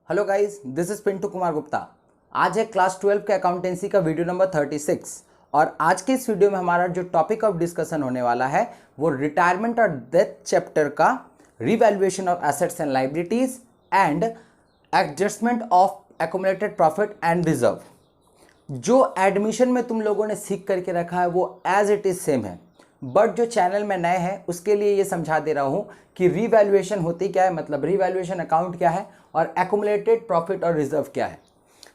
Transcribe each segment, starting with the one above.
Hello guys, this is Pintu Kumar Gupta. आज है class 12 के अकाउंटेंसी का वीडियो नंबर 36 और आज के इस वीडियो में हमारा जो टॉपिक ऑफ डिस्कशन होने वाला है वो रिटायरमेंट और डेथ चैप्टर का revaluation of assets and liabilities and adjustment of accumulated profit and reserve. जो एडमिशन में तुम लोगों ने सीख करके रखा है वो एज इट इज सेम है, बट जो चैनल में नए हैं उसके लिए ये समझा दे रहा हूँ कि रिवैल्यूएशन होती क्या है, मतलब रिवैल्यूएशन अकाउंट क्या है और एक्युमुलेटेड प्रॉफिट और रिजर्व क्या है।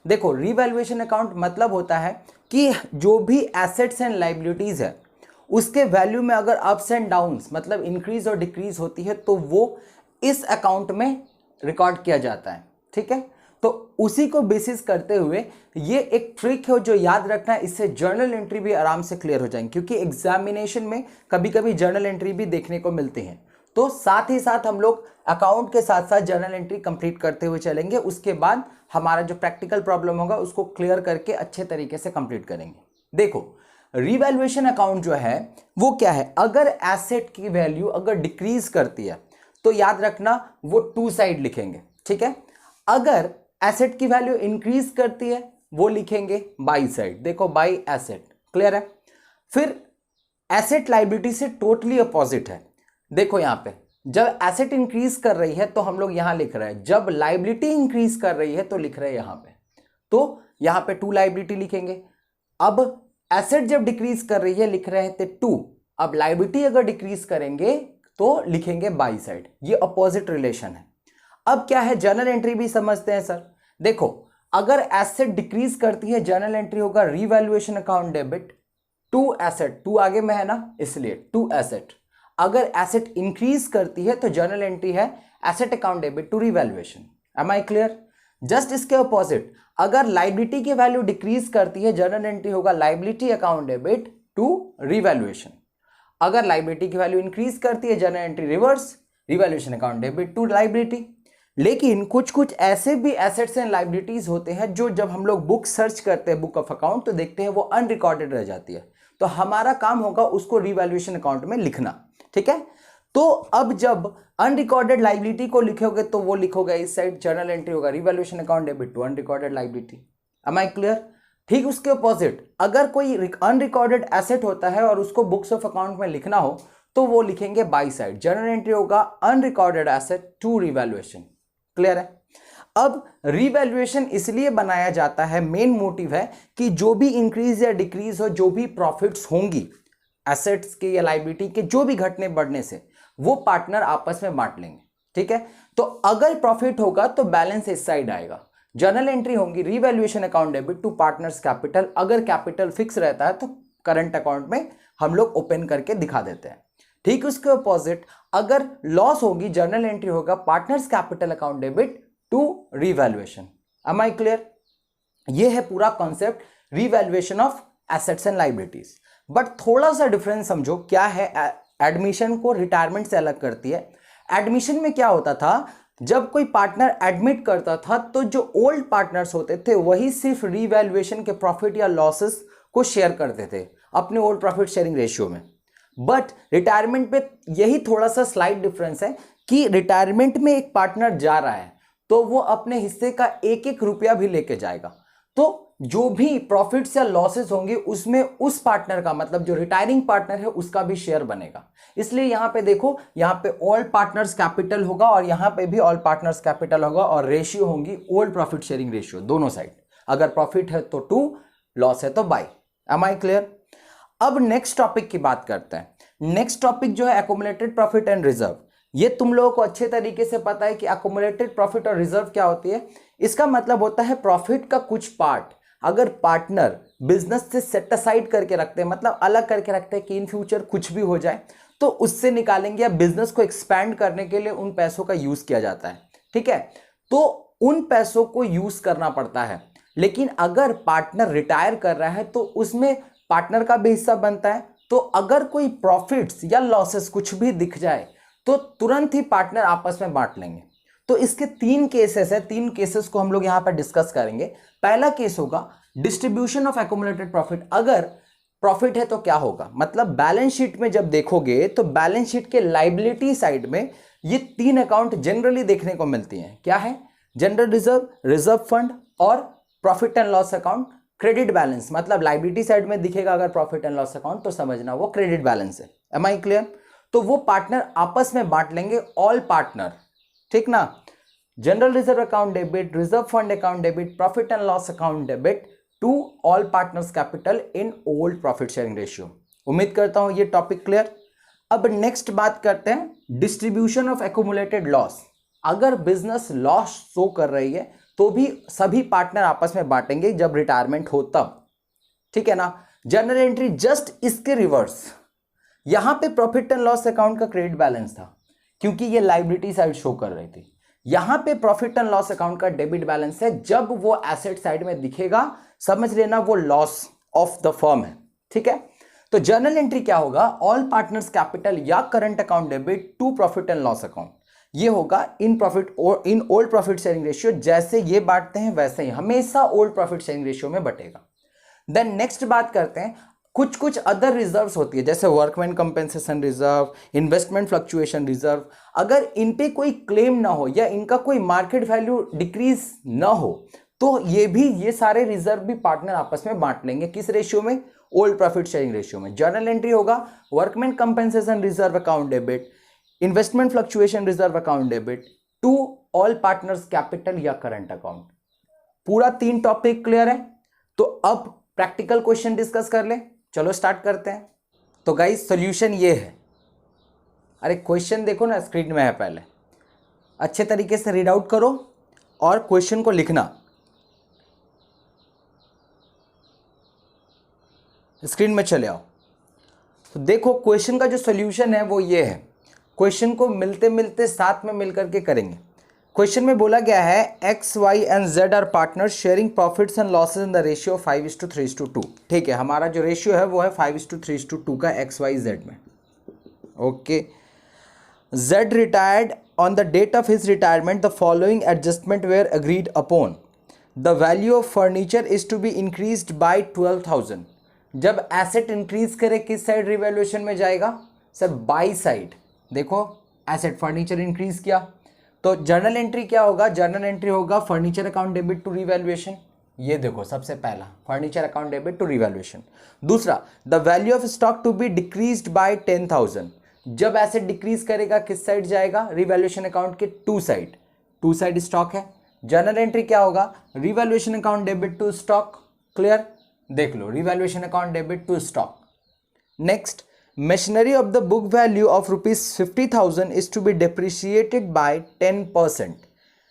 देखो, रिवैल्यूएशन अकाउंट मतलब होता है कि जो भी एसेट्स एंड लायबिलिटीज है उसके वैल्यू में अगर अप्स एंड डाउन्स मतलब इंक्रीज और डिक्रीज होती है तो वो इस अकाउंट में रिकॉर्ड किया जाता है। ठीक है, तो उसी को बेसिस करते हुए ये एक ट्रिक है जो याद रखना है, इससे जर्नल एंट्री भी आराम से क्लियर हो जाएंगे क्योंकि एग्जामिनेशन में कभी कभी जर्नल एंट्री भी देखने को मिलती है। तो साथ ही साथ हम लोग अकाउंट के साथ साथ जर्नल एंट्री कंप्लीट करते हुए चलेंगे। उसके बाद हमारा जो प्रैक्टिकल प्रॉब्लम होगा उसको क्लियर करके अच्छे तरीके से कंप्लीट करेंगे। देखो, रिवैल्यूएशन अकाउंट जो है वो क्या है, अगर एसेट की वैल्यू अगर डिक्रीज करती है तो याद रखना वो टू साइड लिखेंगे। ठीक है, अगर एसेट की वैल्यू इंक्रीज करती है वो लिखेंगे बाई साइड। देखो, बाई एसेट, क्लियर है। फिर एसेट लायबिलिटी से टोटली अपोजिट है। देखो यहां पे जब एसेट इंक्रीज कर रही है तो हम लोग यहां लिख रहे हैं, जब लायबिलिटी इंक्रीज कर रही है तो लिख रहे हैं यहां पे, तो यहां पे टू लायबिलिटी लिखेंगे। अब एसेट जब डिक्रीज कर रही है लिख रहे थे टू, अब लायबिलिटी अगर डिक्रीज करेंगे तो लिखेंगे बाई साइड। ये अपोजिट रिलेशन है। अब क्या है, जर्नल एंट्री भी समझते हैं सर। देखो, अगर एसेट डिक्रीज करती है जर्नल एंट्री होगा revaluation account debit to asset, to आगे में है ना इसलिए टू एसेट। अगर एसेट इंक्रीज करती है तो जर्नल एंट्री है asset account debit to revaluation. Am I clear? Just इसके अपोजिट, अगर लायबिलिटी की वैल्यू डिक्रीज करती है जर्नल एंट्री होगा liability account debit to revaluation. अगर लायबिलिटी की वैल्यू इंक्रीज करती है journal entry reverse, revaluation account debit to liability. लेकिन कुछ कुछ ऐसे भी एसेट्स एंड लायबिलिटीज होते हैं जो जब हम लोग बुक सर्च करते हैं, बुक ऑफ अकाउंट, तो देखते हैं वो अनरिकॉर्डेड रह जाती है। तो हमारा काम होगा उसको रिवैल्यूएशन अकाउंट में लिखना। ठीक है, तो अब जब अनरिकॉर्डेड लायबिलिटी को लिखोगे तो वो लिखोगे इस साइड, जर्नल एंट्री होगा revaluation account debit to unrecorded liability. Am I clear? ठीक उसके अपोजिट, अगर कोई अनरिकॉर्डेड एसेट होता है और उसको बुक्स ऑफ अकाउंट में लिखना हो तो वो लिखेंगे बाई साइड, जर्नल एंट्री होगा unrecorded asset to revaluation. Clear है? अब रिवैल्यूएशन इसलिए बनाया जाता है, मेन मोटिव है कि जो भी इंक्रीज या डिक्रीज हो, जो भी प्रॉफिट्स होंगी एसेट्स के या लायबिलिटी के, जो भी घटने बढ़ने से, वो पार्टनर आपस में बांट लेंगे। ठीक है, तो अगर प्रॉफिट होगा तो बैलेंस इस साइड आएगा, जर्नल एंट्री होंगी revaluation account debit to partners capital. अगर कैपिटल फिक्स रहता है तो करंट अकाउंट में हम लोग ओपन करके दिखा देते हैं। ठीक उसके अपोजिट, अगर लॉस होगी जर्नल एंट्री होगा partners capital account debit to revaluation. Am I clear? ये है पूरा concept revaluation of assets and liabilities. But थोड़ा सा डिफरेंस समझो क्या है, एडमिशन को रिटायरमेंट से अलग करती है। एडमिशन में क्या होता था, जब कोई पार्टनर एडमिट करता था तो जो ओल्ड पार्टनर्स होते थे वही सिर्फ रिवैल्यूएशन के प्रॉफिट या लॉसेस को शेयर करते थे अपने ओल्ड प्रॉफिट शेयरिंग रेशियो में। बट रिटायरमेंट पे यही थोड़ा सा स्लाइड डिफरेंस है कि रिटायरमेंट में एक पार्टनर जा रहा है तो वो अपने हिस्से का एक एक रुपया भी लेके जाएगा, तो जो भी प्रॉफिट्स या लॉसेस होंगे उसमें उस पार्टनर का, मतलब जो रिटायरिंग पार्टनर है उसका भी शेयर बनेगा। इसलिए यहां पे देखो, यहां पे ऑल पार्टनर्स कैपिटल होगा और यहां पे भी ऑल पार्टनर्स कैपिटल होगा और रेशियो होंगी ओल्ड प्रॉफिट शेयरिंग रेशियो दोनों साइड। अगर प्रॉफिट है तो टू, लॉस है तो बाई। Am I clear? अब नेक्स्ट टॉपिक की बात करते हैं। नेक्स्ट टॉपिक जो है एक्युमुलेटेड प्रॉफिट एंड रिजर्व। ये तुम लोगों को अच्छे तरीके से पता है कि एक्युमुलेटेड प्रॉफिट और रिजर्व क्या होती है। इसका मतलब होता है प्रॉफिट का कुछ पार्ट अगर पार्टनर बिजनेस से सेट असाइड करके रखते हैं, मतलब अलग करके रखते हैं कि इन फ्यूचर कुछ भी हो जाए तो उससे निकालेंगे या बिजनेस को एक्सपैंड करने के लिए उन पैसों का यूज किया जाता है। ठीक है, तो उन पैसों को यूज करना पड़ता है। लेकिन अगर पार्टनर रिटायर कर रहा है तो उसमें पार्टनर का भी हिस्सा बनता है। तो अगर कोई प्रॉफिट्स या लॉसेस कुछ भी दिख जाए तो तुरंत ही पार्टनर आपस में बांट लेंगे। तो इसके तीन केसेस है, तीन केसेस को हम लोग यहां पर डिस्कस करेंगे। पहला केस होगा डिस्ट्रीब्यूशन ऑफ एक्युमुलेटेड प्रॉफिट। अगर प्रॉफिट है तो क्या होगा, मतलब बैलेंस शीट में जब देखोगे तो बैलेंस शीट के लायबिलिटी साइड में ये तीन अकाउंट जनरली देखने को मिलती हैं। क्या है? जनरल रिजर्व, रिजर्व फंड और profit and loss account. Credit balance मतलब लाइबिलिटी साइड में दिखेगा अगर प्रॉफिट एंड लॉस अकाउंट तो समझना वो क्रेडिट बैलेंस है। Am I clear? तो वो पार्टनर आपस में बांट लेंगे, ऑल पार्टनर, ठीक ना। General reserve account debit, reserve fund account debit, profit and loss account debit to all partners capital in old profit sharing ratio. उम्मीद करता हूं ये टॉपिक क्लियर। अब नेक्स्ट बात करते हैं डिस्ट्रीब्यूशन ऑफ एक्यूमुलेटेड लॉस। अगर बिजनेस लॉस शो कर रही है तो भी सभी पार्टनर आपस में बांटेंगे जब रिटायरमेंट हो तब, ठीक है ना। जर्नल एंट्री जस्ट इसके रिवर्स, यहां पे प्रॉफिट एंड लॉस अकाउंट का क्रेडिट बैलेंस था क्योंकि ये लाइबिलिटी साइड शो कर रही थी। यहां पे प्रॉफिट एंड लॉस अकाउंट का डेबिट बैलेंस है, जब वो एसेट साइड में दिखेगा समझ लेना वो लॉस ऑफ द फर्म है, ठीक है। तो जर्नल एंट्री क्या होगा, ऑल पार्टनर्स कैपिटल या current account debit to profit and loss account. ये होगा इन प्रॉफिट और in old profit sharing ratio, जैसे ये बांटते हैं वैसे ही हमेशा ओल्ड प्रॉफिट शेयरिंग रेशियो में बटेगा। देन नेक्स्ट बात करते हैं, कुछ कुछ अदर रिजर्व्स होती है जैसे workman compensation reserve, investment fluctuation reserve. अगर इन पे कोई क्लेम ना हो या इनका कोई मार्केट वैल्यू डिक्रीज ना हो तो ये सारे रिजर्व भी पार्टनर आपस में बांट लेंगे। किस रेशियो में? ओल्ड प्रॉफिट शेयरिंग रेशियो में। जर्नल एंट्री होगा workman compensation reserve account debit, investment fluctuation reserve account debit to all partners capital या करंट अकाउंट। पूरा 3 टॉपिक क्लियर है। तो अब प्रैक्टिकल क्वेश्चन डिस्कस कर ले, चलो स्टार्ट करते हैं। तो गाइस सॉल्यूशन ये है, अरे क्वेश्चन देखो ना स्क्रीन में है, पहले अच्छे तरीके से रीड आउट करो और क्वेश्चन को लिखना। स्क्रीन में चले आओ। तो देखो क्वेश्चन का जो सॉल्यूशन है वो ये है। क्वेश्चन को मिलते मिलते साथ में मिलकर के करेंगे। क्वेश्चन में बोला गया है X Y and Z are partner sharing profits and losses in the ratio 5:3:2। ठीक है, हमारा जो रेशियो है वो है 5:3:2 का एक्स वाई जेड में। Okay, Z retired on the date of his retirement the following adjustment were agreed upon. The value of furniture is to be increased by 12,000। जब एसेट इंक्रीज करे किस साइड रिवैल्यूएशन में जाएगा? Sir by side. देखो asset furniture increase किया तो journal entry क्या होगा? जर्नल एंट्री होगा furniture account debit to revaluation. ये देखो सबसे पहला furniture account debit to revaluation. दूसरा the value of stock to be decreased by 10,000। जब एसेट डिक्रीज करेगा किस साइड जाएगा? रिवैल्यूएशन अकाउंट के टू साइड स्टॉक है। जर्नल एंट्री क्या होगा? Revaluation account debit to stock. Clear? देख लो revaluation account debit to stock. Next, machinery of the book value of rupees 50,000 is to be depreciated by 10%।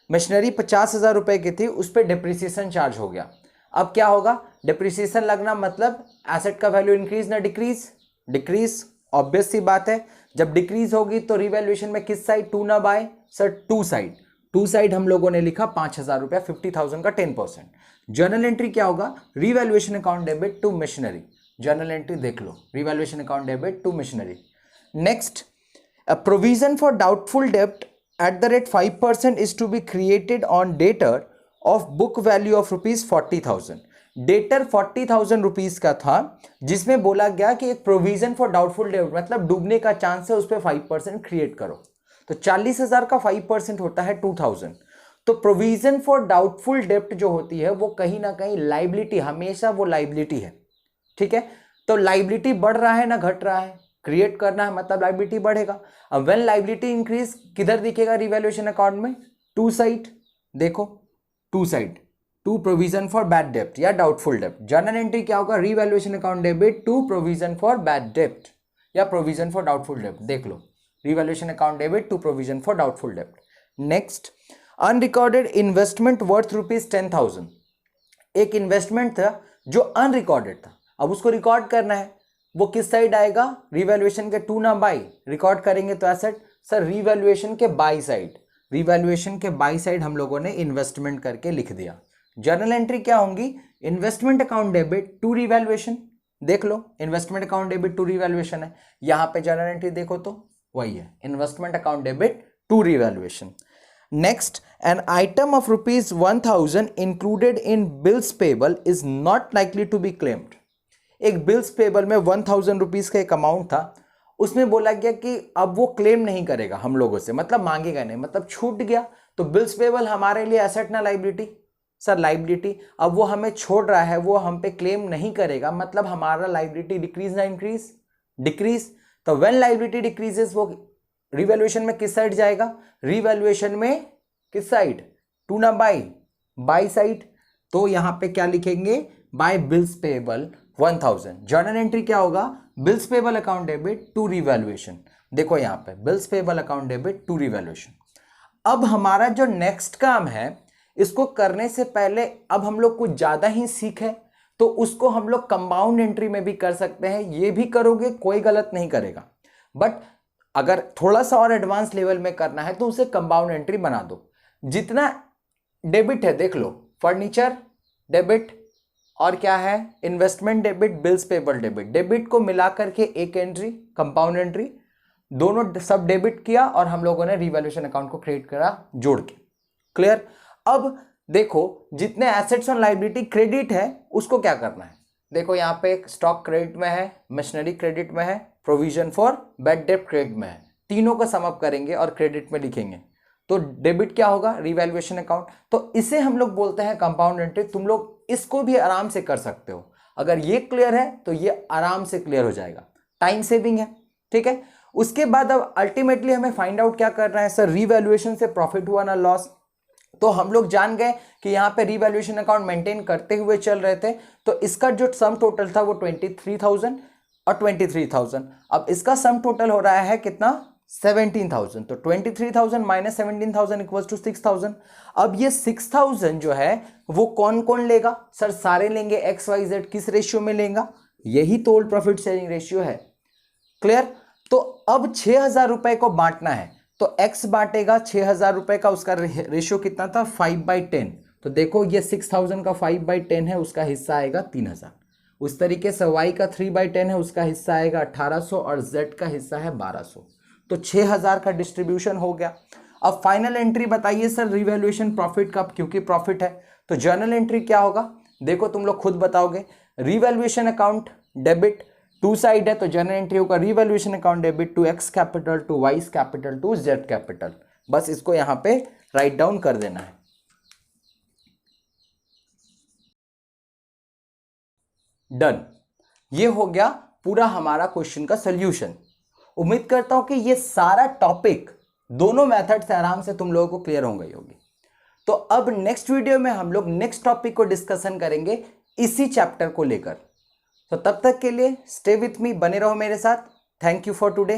Machinery 50,000 रुपए की थी, उस पर डिप्रिसिएशन चार्ज हो गया। अब क्या होगा? डिप्रिसिएशन लगना मतलब एसेट का वैल्यू इंक्रीज ना डिक्रीज? डिक्रीज, ऑब्वियस सी बात है। जब डिक्रीज होगी तो रिवैल्यूएशन में किस साइड? टू ना बाय? सर टू साइड हम लोगों ने लिखा 5,000 रुपया, 50,000 का 10%। जर्नल एंट्री क्या होगा? Revaluation account debit to machinery. Journal entry देख लो, revaluation account debit to machinery. Next, a provision for doubtful डेब्ट at the rate 5% is to be created on debtor of book value of rupees 40,000। Debtor 40,000 rupees का था जिसमें बोला गया कि एक प्रोविजन फॉर डाउटफुल डेब्ट मतलब डूबने का चांस है, उस पर 5% क्रिएट करो। तो 40,000 का 5% होता है 2,000। तो प्रोविजन फॉर डाउटफुल डेब्ट जो होती है वो कहीं ना कहीं लाइबिलिटी, हमेशा वो लाइबिलिटी है। ठीक है, तो लाइबिलिटी बढ़ रहा है ना घट रहा है? क्रिएट करना है मतलब लाइबिलिटी बढ़ेगा। अब व्हेन लाइबिलिटी इंक्रीज किधर दिखेगा रिवैल्यूएशन अकाउंट में? To side. देखो to side, to provision for bad डेब्ट या डाउटफुल डेब्ट। जर्नल एंट्री क्या होगा? Revaluation account debit to provision for bad डेब्ट या प्रोविजन फॉर डाउटफुल डेब्ट। देख लो, revaluation account debit to provision for doubtful डेब्ट। Next, unrecorded investment worth rupees 10,000। एक इन्वेस्टमेंट था जो अनरिकॉर्डेड था, अब उसको रिकॉर्ड करना है। वो किस साइड आएगा? रिवैल्यूएशन के टू ना बाई? रिकॉर्ड करेंगे तो एसेट। सर रिवैल्यूएशन के बाई साइड, रिवैल्यूएशन के बाई साइड हम लोगों ने इन्वेस्टमेंट करके लिख दिया। जर्नल एंट्री क्या होंगी? Investment account debit to revaluation. देख लो investment account debit to revaluation है, यहाँ पे जर्नल एंट्री देखो तो वही है, investment account debit to revaluation. Next, an item of rupees 1,000 included in bills payable is not likely to be claimed. एक बिल्स पेबल में 1,000 रुपीज का एक अमाउंट था, उसमें बोला गया कि अब वो क्लेम नहीं करेगा हम लोगों से, मतलब मांगेगा नहीं, मतलब छूट गया। तो बिल्स पेबल हमारे लिए एसेट ना लाइबिलिटी? Sir liability. अब वो हमें छोड़ रहा है, वो हम पे क्लेम नहीं करेगा, मतलब हमारा लाइबिलिटी डिक्रीज ना इंक्रीज? डिक्रीज। तो व्हेन लाइबिलिटी डिक्रीजेस वो रिवैल्यूएशन में किस साइड जाएगा? रिवैल्यूएशन में किस साइड? टू ना बाई साइड। तो यहां पे क्या लिखेंगे? By bills payable 1000। Journal entry क्या होगा? Bills payable account debit to revaluation. देखो यहां पे bills payable account debit to revaluation. अब हमारा जो नेक्स्ट काम है, इसको करने से पहले अब हम लोग कुछ ज्यादा ही सीखे, तो उसको हम लोग कंपाउंड एंट्री में भी कर सकते हैं। ये भी करोगे, कोई गलत नहीं करेगा, बट अगर थोड़ा सा और एडवांस लेवल में करना है तो उसे कंपाउंड एंट्री बना दो। जितना डेबिट है देख लो, फर्नीचर डेबिट और क्या है, investment debit, bills payable debit. Debit को मिला करके एक एंट्री कंपाउंड एंट्री, दोनों सब डेबिट किया और हम लोगों ने रिवैल्यूएशन अकाउंट को क्रिएट करा जोड़ के। क्लियर? अब देखो जितने एसेट्स और लायबिलिटी क्रेडिट है उसको क्या करना है। देखो यहाँ पे स्टॉक क्रेडिट में है, मशीनरी क्रेडिट में है, provision for bad debt credit में है। तीनों को सम अप करेंगे और क्रेडिट में लिखेंगे तो डेबिट क्या होगा? Revaluation account. तो इसे हम लोग बोलते हैं कंपाउंड एंट्री। तुम लोग इसको भी आराम से कर सकते हो। अगर ये क्लियर है तो ये आराम से क्लियर हो जाएगा। टाइम सेविंग है, ठीक है। उसके बाद अब अल्टीमेटली हमें फाइंड आउट क्या करना है सर? रिवैल्यूएशन से प्रॉफिट हुआ ना लॉस? तो हम लोग जान गए कि यहाँ पे रिवैल्यूएशन अकाउंट मेंटेन करते हुए चल रहे थे, तो इसका जो सम टोटल था वो 23,000 और 23,000। अब इसका सम टोटल हो रहा है कितना? 17,000। तो 23,000 माइनस 17,000 इक्वल्स टू 6,000। अब ये 6,000 जो है वो कौन कौन लेगा सर? सारे लेंगे। एक्स वाई जेड किस रेशियो में लेगा? यही तो ओल्ड प्रॉफिट शेयरिंग रेशियो है। क्लियर? तो अब 6,000 रुपए को बांटना है, तो x बांटेगा 6,000 रुपए का। उसका रेशियो कितना था? 5/10। तो देखो ये 6,000 का 5/10 है, उसका हिस्सा आएगा 3,000। उस तरीके से y का 3/10 है, उसका हिस्सा आएगा 1,800 और z का हिस्सा है 1,200। तो 6,000 का डिस्ट्रीब्यूशन हो गया। अब फाइनल एंट्री बताइए सर रिवैल्यूएशन प्रॉफिट का, क्योंकि प्रॉफिट है तो जर्नल एंट्री क्या होगा? देखो तुम लोग खुद बताओगे। Revaluation account debit to side है, तो जर्नल एंट्री होगा revaluation account debit to X capital to Y's capital to Z capital. बस इसको यहां पे राइट डाउन कर देना है। डन। ये हो गया पूरा हमारा क्वेश्चन का सॉल्यूशन। उम्मीद करता हूं कि ये सारा टॉपिक दोनों मेथड से आराम से तुम लोगों को क्लियर हो गई होगी। तो अब नेक्स्ट वीडियो में हम लोग नेक्स्ट टॉपिक को डिस्कशन करेंगे इसी चैप्टर को लेकर। तो तब तक के लिए स्टे विथ मी, बने रहो मेरे साथ। Thank you for today.